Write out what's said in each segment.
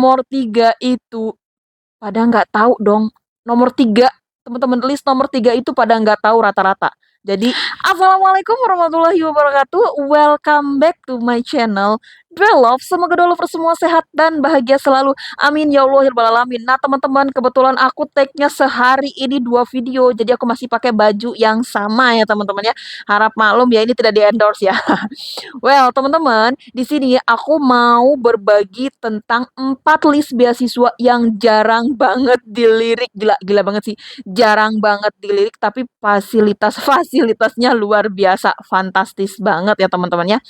Nomor 3 itu pada nggak tahu dong. Nomor 3 teman-teman list nomor 3 itu pada nggak tahu rata-rata. Jadi, assalamualaikum warahmatullahi wabarakatuh. Welcome back to my channel Dwellove. Semoga Dwellove semua sehat dan bahagia selalu. Amin ya Allah ya Rabbal alamin. Nah, teman-teman, kebetulan aku tag-nya sehari ini 2 video. Jadi aku masih pakai baju yang sama ya, teman-teman ya. Harap maklum ya, ini tidak di-endorse ya. Well, teman-teman, di sini aku mau berbagi tentang 4 list beasiswa yang jarang banget dilirik. Gila, gila banget sih. Jarang banget dilirik, tapi fasilitasnya luar biasa, fantastis banget ya, teman-teman ya.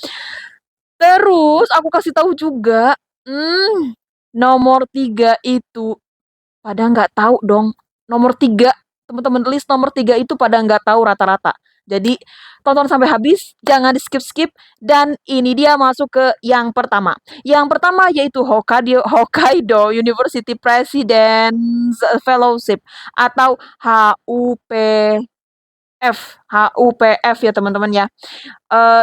Terus aku kasih tahu juga, nomor 3 itu pada nggak tahu dong. Nomor 3 teman-teman list nomor 3 itu pada nggak tahu rata-rata. Jadi, tonton sampai habis, jangan di-skip-skip, dan ini dia masuk ke yang pertama. Yang pertama yaitu Hokkaido University President's Fellowship atau HUPF ya, teman-teman ya.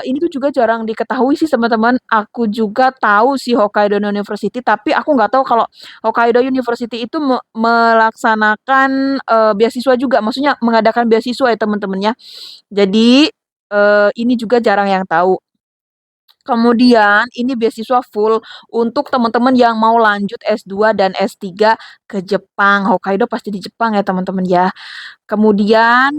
Ini tuh juga jarang diketahui sih, teman-teman. Aku juga tahu sih Hokkaido University, tapi aku nggak tahu kalau Hokkaido University itu melaksanakan, beasiswa juga, maksudnya mengadakan beasiswa ya, teman-teman ya. Jadi, ini juga jarang yang tahu. Kemudian ini beasiswa full untuk teman-teman yang mau lanjut S2 dan S3 ke Jepang. Hokkaido pasti di Jepang ya, teman-teman ya. Kemudian,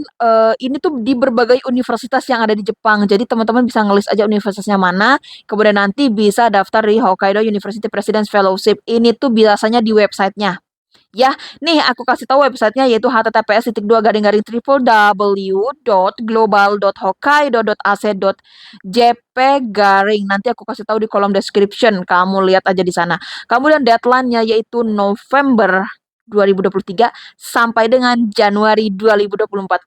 ini tuh di berbagai universitas yang ada di Jepang. Jadi teman-teman bisa ngelis aja universitasnya mana, kemudian nanti bisa daftar di Hokkaido University President's Fellowship. Ini tuh biasanya di websitenya. Ya, nih aku kasih tahu websitenya yaitu https://www.global.hokkaido.ac.jp garing. Nanti aku kasih tahu di kolom description. Kamu lihat aja di sana. Kemudian deadline-nya yaitu November 2023 sampai dengan Januari 2024.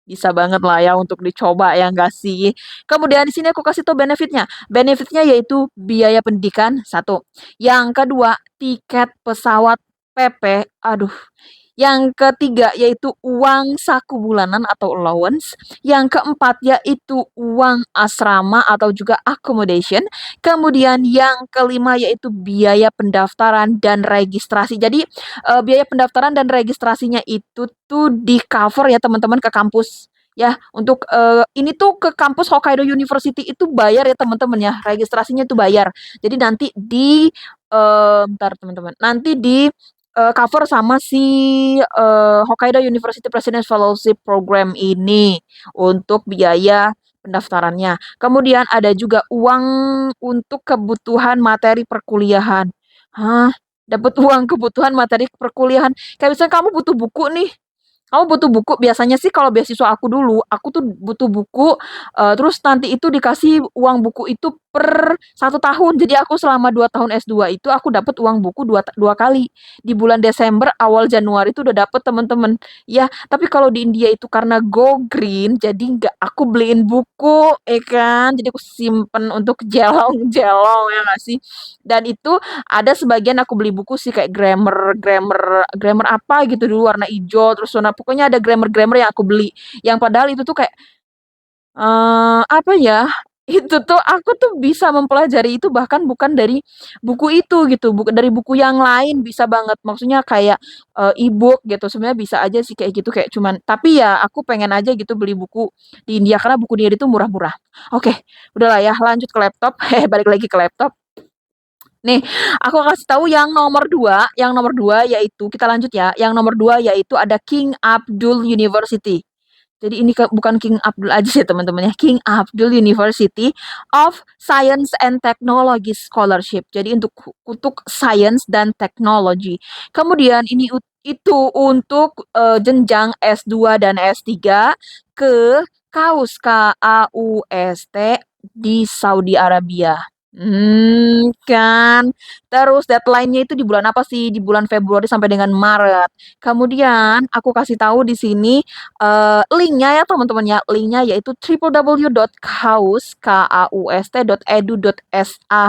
Bisa banget lah ya untuk dicoba ya nggak sih? Kemudian di sini aku kasih tahu benefitnya. Benefitnya yaitu biaya pendidikan, satu. Yang kedua, tiket pesawat PP, aduh. Yang ketiga yaitu uang saku bulanan atau allowance. Yang keempat yaitu uang asrama atau juga accommodation. Kemudian yang kelima yaitu biaya pendaftaran dan registrasi. Jadi biaya pendaftaran dan registrasinya itu tuh di-cover ya, teman-teman, ke kampus. Ya, untuk ini tuh ke kampus Hokkaido University itu bayar ya, teman-teman ya. Registrasinya itu bayar. Jadi nanti bentar, teman-teman. Nanti di cover sama si Hokkaido University President's Fellowship Program ini untuk biaya pendaftarannya. Kemudian ada juga uang untuk kebutuhan materi perkuliahan. Hah? Dapat uang kebutuhan materi perkuliahan. Kayak misalnya kamu butuh buku nih. Kamu butuh buku, biasanya sih kalau beasiswa aku dulu, aku tuh butuh buku, terus nanti itu dikasih uang buku itu per 1 tahun. Jadi aku selama 2 tahun S2 itu aku dapat uang buku dua kali. Di bulan Desember, awal Januari itu udah dapet, teman-teman. Ya, tapi kalau di India itu karena go green, jadi nggak aku beliin buku, ya kan. Jadi aku simpen untuk jelong-jelong, ya nggak sih? Dan itu ada sebagian aku beli buku sih kayak grammar grammar grammar apa gitu dulu warna hijau, terus warna pokoknya ada grammar-grammar yang aku beli. Yang padahal itu tuh kayak, apa ya, itu tuh aku tuh bisa mempelajari itu bahkan bukan dari buku itu gitu, bukan dari buku yang lain bisa banget. Maksudnya kayak, e-book gitu, sebenarnya bisa aja sih kayak gitu, kayak cuman tapi ya aku pengen aja gitu beli buku di India karena buku di India itu murah-murah. Oke, udahlah ya lanjut ke laptop, balik lagi ke laptop. Nih, aku kasih tahu yang nomor 2 yaitu kita lanjut ya, yang nomor 2 yaitu ada King Abdul University. Jadi ini bukan King Abdul aja sih, teman-teman ya, King Abdul University of Science and Technology Scholarship. Jadi untuk science dan teknologi. Kemudian ini itu untuk jenjang S2 dan S3 ke KAUST di Saudi Arabia. Kan. Terus deadline-nya itu di bulan apa sih? Di bulan Februari sampai dengan Maret. Kemudian aku kasih tahu di sini link-nya ya, teman-teman ya. Link-nya yaitu www.kaust.edu.sa.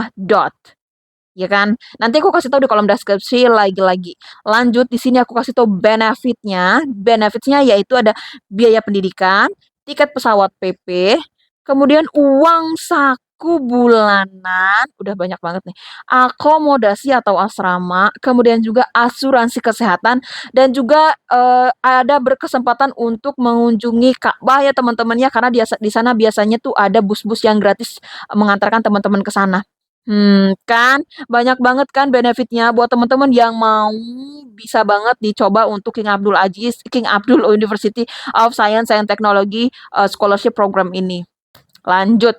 Ya kan? Nanti aku kasih tahu di kolom deskripsi lagi-lagi. Lanjut di sini aku kasih tahu benefitnya. Benefitnya yaitu ada biaya pendidikan, tiket pesawat PP, kemudian uang saku saku bulanan, udah banyak banget nih. Akomodasi atau asrama, kemudian juga asuransi kesehatan dan juga ada berkesempatan untuk mengunjungi Ka'bah ya teman-teman ya karena di sana biasanya tuh ada bus-bus yang gratis mengantarkan teman-teman ke sana. Kan banyak banget kan benefitnya buat teman-teman yang mau bisa banget dicoba untuk King Abdul University of Science and Technology scholarship program ini. Lanjut.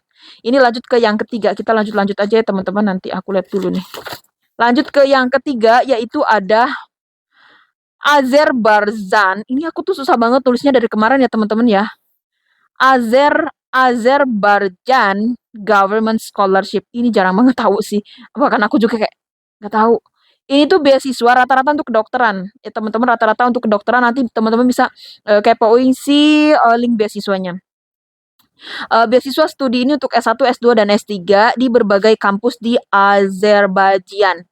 Ini lanjut ke yang ketiga. Kita lanjut-lanjut aja ya teman-teman. Nanti aku lihat dulu nih. Lanjut ke yang ketiga yaitu ada Azerbaijan. Ini aku tuh susah banget tulisnya dari kemarin ya teman-teman ya. Azerbaijan Government Scholarship. Ini jarang banget tahu sih. Bahkan aku juga kayak nggak tahu. Ini tuh beasiswa rata-rata untuk kedokteran. Ya teman-teman rata-rata untuk kedokteran nanti teman-teman bisa kepoin si link beasiswanya. Beasiswa studi ini untuk S1, S2, dan S3 di berbagai kampus di Azerbaijan.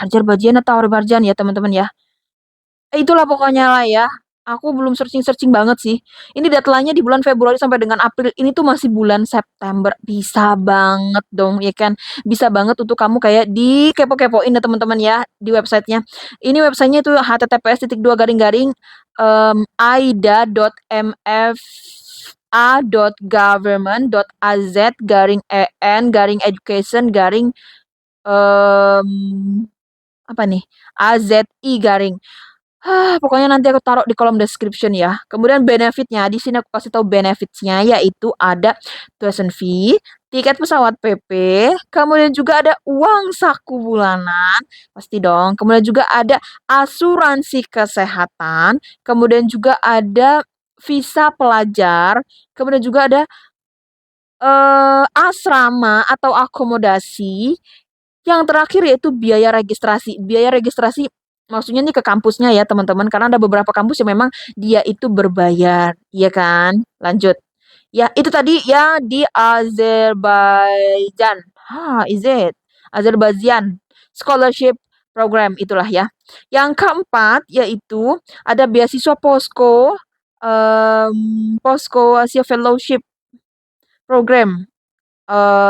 Azerbaijan atau Azerbaijan ya teman-teman ya. Itulah pokoknya lah ya. Aku belum searching-searching banget sih. Ini deadline-nya di bulan Februari sampai dengan April. Ini tuh masih bulan September. Bisa banget dong, ya kan? Bisa banget untuk kamu kayak di kepo-kepoin ya teman-teman ya di websitenya. Ini websitenya itu https://, aida.mfa.government.az/en/education/ apa nih? AZI. Pokoknya nanti aku taruh di kolom description ya. Kemudian benefitnya, di sini aku kasih tahu benefitsnya yaitu ada tuition fee, tiket pesawat PP, kemudian juga ada uang saku bulanan, pasti dong. Kemudian juga ada asuransi kesehatan, kemudian juga ada visa pelajar, kemudian juga ada asrama atau akomodasi, yang terakhir yaitu biaya registrasi. Biaya registrasi maksudnya nih ke kampusnya ya teman-teman, karena ada beberapa kampus yang memang dia itu berbayar, ya kan? Lanjut. Ya, itu tadi ya di Azerbaijan. Is it? Azerbaijan Scholarship Program itulah ya. Yang keempat yaitu ada beasiswa Posko Asia Fellowship Program.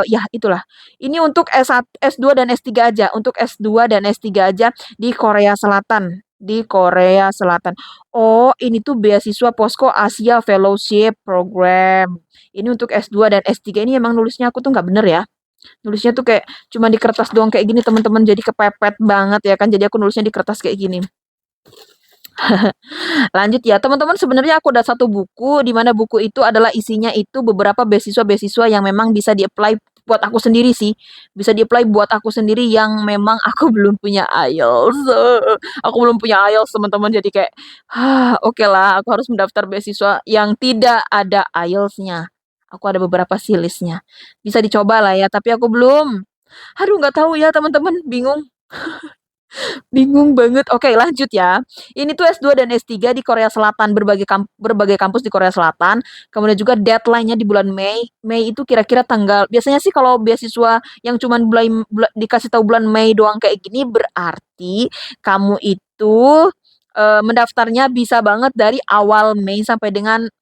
Ya itulah. Ini untuk S1, S2 dan S3 aja. Untuk S2 dan S3 aja di Korea Selatan. Di Korea Selatan. Oh, ini tuh beasiswa Posko Asia Fellowship Program. Ini untuk S2 dan S3. Ini emang nulisnya aku tuh nggak bener ya. Nulisnya tuh kayak cuma di kertas doang kayak gini teman-teman. Jadi kepepet banget ya kan. Jadi aku nulisnya di kertas kayak gini. Lanjut ya, teman-teman sebenarnya aku ada satu buku di mana buku itu adalah isinya itu beberapa beasiswa-beasiswa yang memang bisa di-apply buat aku sendiri sih. Bisa di-apply buat aku sendiri yang memang aku belum punya IELTS. Aku belum punya IELTS, teman-teman. Jadi kayak, oke lah, aku harus mendaftar beasiswa yang tidak ada IELTS-nya. Aku ada beberapa sih listnya. Bisa dicoba lah ya, tapi aku belum. Aduh, nggak tahu ya, teman-teman. Bingung. Bingung banget. Oke, lanjut ya. Ini tuh S2 dan S3 di Korea Selatan, berbagai kampus di Korea Selatan. Kemudian juga deadline-nya di bulan Mei. Mei itu kira-kira tanggal. Biasanya sih kalau beasiswa yang cuman dikasih tahu bulan Mei doang kayak gini berarti kamu itu mendaftarnya bisa banget dari awal Mei sampai dengan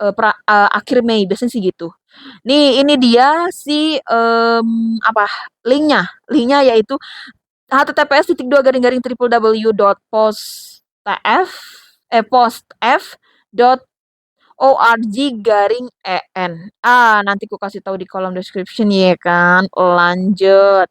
akhir Mei. Biasanya sih gitu. Nih, ini dia si apa linknya? Linknya yaitu https://www.postf.org/en. Nanti ku kasih tahu di kolom description ya kan. Lanjut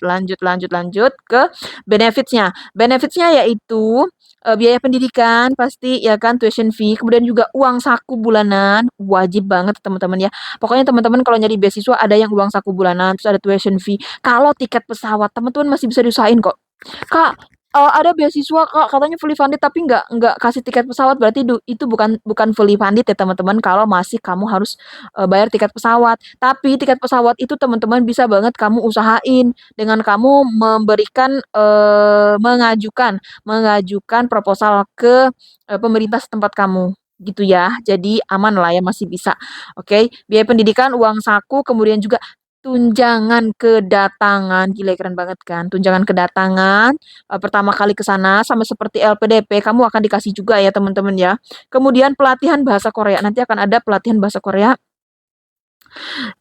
ke benefitsnya. Benefitsnya yaitu biaya pendidikan pasti ya kan, tuition fee, kemudian juga uang saku bulanan wajib banget teman-teman ya. Pokoknya teman-teman kalau nyari beasiswa ada yang uang saku bulanan, terus ada tuition fee. Kalau tiket pesawat teman-teman masih bisa diusahain kok. Kak, ada beasiswa Kak, katanya fully funded tapi nggak kasih tiket pesawat, berarti itu bukan bukan fully funded ya teman-teman. Kalau masih kamu harus bayar tiket pesawat. Tapi tiket pesawat itu teman-teman bisa banget kamu usahain dengan kamu mengajukan proposal ke pemerintah setempat kamu gitu ya. Jadi aman lah ya, masih bisa. Oke, biaya pendidikan, uang saku, kemudian juga tunjangan kedatangan. Gila, keren banget kan? Tunjangan kedatangan pertama kali ke sana sama seperti LPDP kamu akan dikasih juga ya teman-teman ya. Kemudian pelatihan bahasa Korea. Nanti akan ada pelatihan bahasa Korea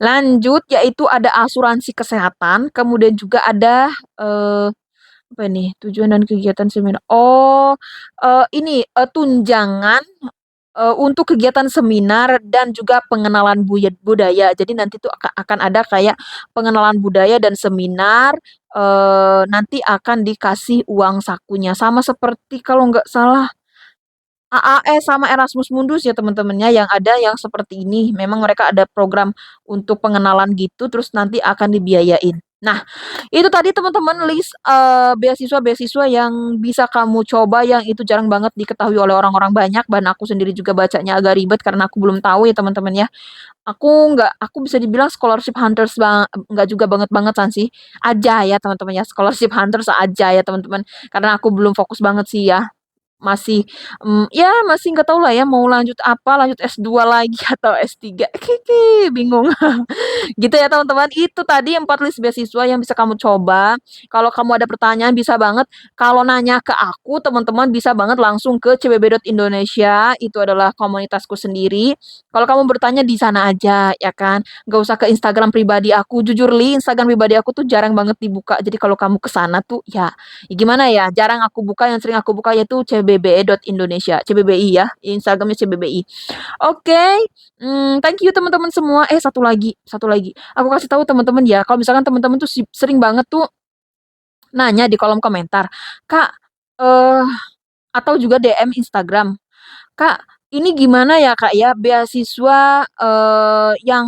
Lanjut, yaitu ada asuransi kesehatan, kemudian juga ada apa nih tujuan dan kegiatan seminar. Oh, ini tunjangan untuk kegiatan seminar dan juga pengenalan budaya. Jadi nanti tuh akan ada kayak pengenalan budaya dan seminar. Nanti akan dikasih uang sakunya, sama seperti kalau nggak salah AAS sama Erasmus Mundus ya teman-temannya, yang ada yang seperti ini. Memang mereka ada program untuk pengenalan gitu, terus nanti akan dibiayain. Nah, itu tadi teman-teman list beasiswa-beasiswa yang bisa kamu coba, yang itu jarang banget diketahui oleh orang-orang banyak, dan aku sendiri juga bacanya agak ribet karena aku belum tahu ya teman-teman ya. Aku bisa dibilang scholarship hunters bang, nggak juga banget sih. Aja ya teman-teman ya, scholarship hunters aja ya teman-teman. Karena aku belum fokus banget sih ya, masih ya masih nggak tahu lah ya mau lanjut apa, lanjut S2 lagi atau S3. Bingung. Gitu ya teman-teman. Itu tadi 4 list beasiswa yang bisa kamu coba. Kalau kamu ada pertanyaan bisa banget. Kalau nanya ke aku, teman-teman bisa banget langsung ke cbb.indonesia. Itu adalah komunitasku sendiri. Kalau kamu bertanya di sana aja, ya kan. Gak usah ke Instagram pribadi aku. Jujur li, Instagram pribadi aku tuh jarang banget dibuka. Jadi kalau kamu ke sana tuh ya gimana ya? Jarang aku buka. Yang sering aku buka yaitu cbbe.indonesia. CBBI ya. Instagramnya CBBI. Oke, thank you teman-teman semua. Satu lagi. Aku kasih tahu teman-teman ya, kalau misalkan teman-teman tuh sering banget tuh nanya di kolom komentar, Kak, eh atau juga DM Instagram, Kak, ini gimana ya Kak ya, beasiswa yang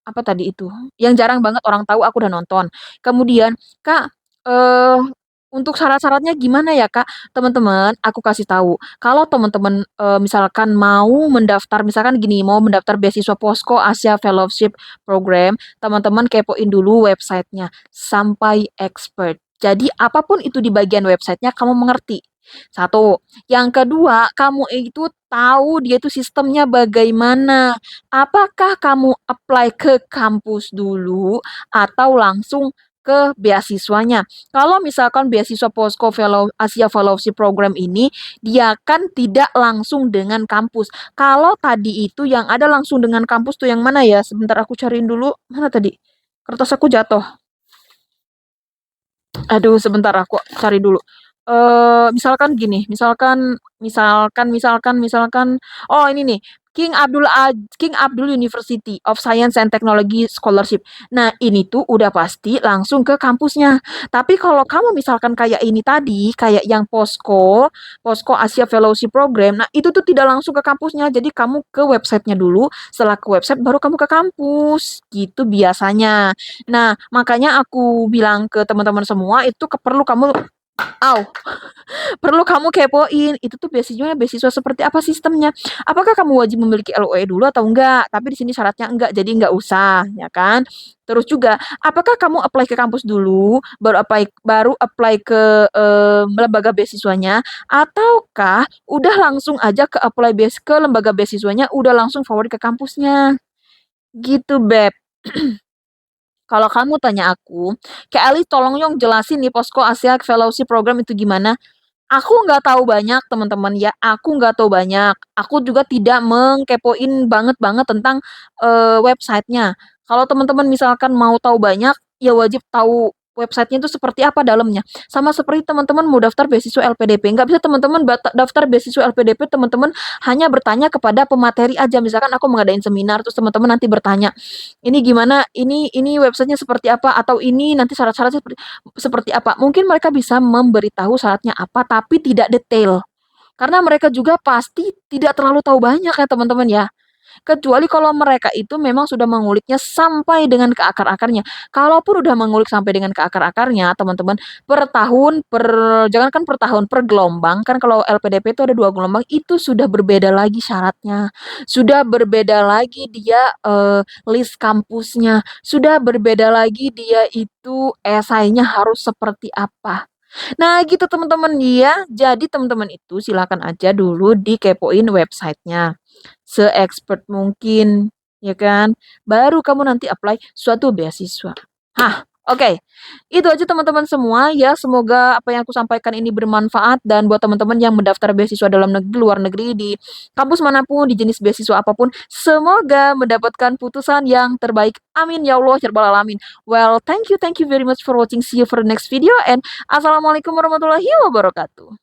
apa tadi itu, yang jarang banget orang tahu, aku udah nonton. Kemudian, Kak, eh untuk syarat-syaratnya gimana ya Kak? Teman-teman, aku kasih tahu. Kalau teman-teman misalkan mau mendaftar, misalkan gini, mau mendaftar beasiswa Posko Asia Fellowship Program, teman-teman kepoin dulu websitenya sampai expert. Jadi apapun itu di bagian websitenya kamu mengerti. Satu. Yang kedua, kamu itu tahu dia itu sistemnya bagaimana. Apakah kamu apply ke kampus dulu atau langsung ke beasiswanya? Kalau misalkan beasiswa Posko Asia Fellowship Program ini, dia kan tidak langsung dengan kampus. Kalau tadi itu yang ada langsung dengan kampus tuh yang mana ya? Sebentar aku cariin dulu. Mana tadi? Kertas aku jatuh. Aduh, sebentar aku cari dulu. Misalkan gini, misalkan, oh ini nih, King Abdul University of Science and Technology Scholarship. Nah, ini tuh udah pasti langsung ke kampusnya. Tapi kalau kamu misalkan kayak ini tadi, kayak yang Posko Asia Fellowship Program, nah itu tuh tidak langsung ke kampusnya. Jadi kamu ke websitenya dulu, setelah ke website baru kamu ke kampus. Gitu biasanya. Nah, makanya aku bilang ke teman-teman semua itu perlu kamu Aw, perlu kamu kepoin itu tuh beasiswa seperti apa sistemnya. Apakah kamu wajib memiliki LOE dulu atau enggak? Tapi di sini syaratnya enggak, jadi enggak usah, ya kan? Terus juga, apakah kamu apply ke kampus dulu, baru apply ke lembaga beasiswanya, ataukah udah langsung aja ke lembaga beasiswanya, udah langsung forward ke kampusnya? Gitu, Beb. Kalau kamu tanya aku, Kak Ali tolong yong jelasin nih Posko Asia Fellowship Program itu gimana. Aku nggak tahu banyak teman-teman ya, aku nggak tahu banyak. Aku juga tidak mengkepoin banget tentang websitenya. Kalau teman-teman misalkan mau tahu banyak, ya wajib tahu websitenya itu seperti apa dalamnya. Sama seperti teman-teman mau daftar beasiswa LPDP, nggak bisa teman-teman daftar beasiswa LPDP, teman-teman hanya bertanya kepada pemateri aja. Misalkan aku mengadain seminar, terus teman-teman nanti bertanya, ini gimana, ini websitenya seperti apa, atau ini nanti syarat-syaratnya seperti apa. Mungkin mereka bisa memberitahu syaratnya apa, tapi tidak detail. Karena mereka juga pasti tidak terlalu tahu banyak ya teman-teman ya. Kecuali kalau mereka itu memang sudah menguliknya sampai dengan ke akar-akarnya. Kalaupun udah mengulik sampai dengan ke akar-akarnya, teman-teman, jangankan per tahun, per gelombang, kan kalau LPDP itu ada 2 gelombang, itu sudah berbeda lagi syaratnya. Sudah berbeda lagi dia list kampusnya. Sudah berbeda lagi dia itu esainya harus seperti apa. Nah, gitu teman-teman ya. Jadi teman-teman itu silakan aja dulu dikepoin websitenya se-expert mungkin, ya kan? Baru kamu nanti apply suatu beasiswa. Hah, Oke, itu aja teman-teman semua ya, semoga apa yang aku sampaikan ini bermanfaat dan buat teman-teman yang mendaftar beasiswa dalam negeri, luar negeri, di kampus manapun, di jenis beasiswa apapun, semoga mendapatkan putusan yang terbaik. Amin ya Allah, ya rabbal alamin. Well, thank you very much for watching. See you for the next video and assalamualaikum warahmatullahi wabarakatuh.